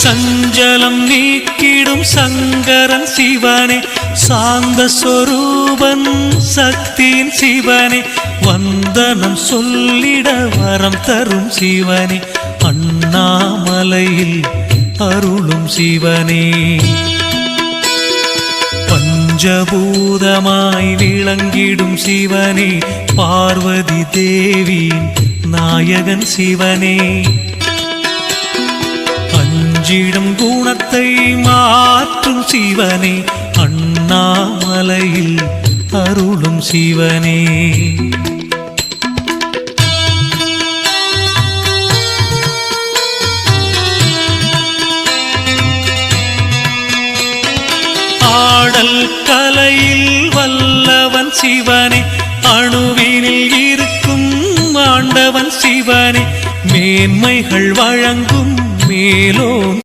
சஞ்சலம் நீக்கிடும் சங்கரன் சிவனே, சாந்த சொரூபன் சக்தியின் சிவனே, வந்தனம் சொல்லிட வரம் தரும் சிவனே, அண்ணாமலையில் அருளும் சிவனே. பஞ்சபூதமாய் விளங்கிடும் சிவனே, பார்வதி தேவி நாயகன் சிவனே, அஞ்சிடும் குணத்தை மாற்றும் சிவனே, அண்ணாமலையில் அருளும் சிவனே. ஆடல் கலையில் வல்லவன் சிவனே, அணுவினில் இருக்கும் ஆண்டவன் சிவனே, மேன்மைகள் வழங்கும் மேலோன்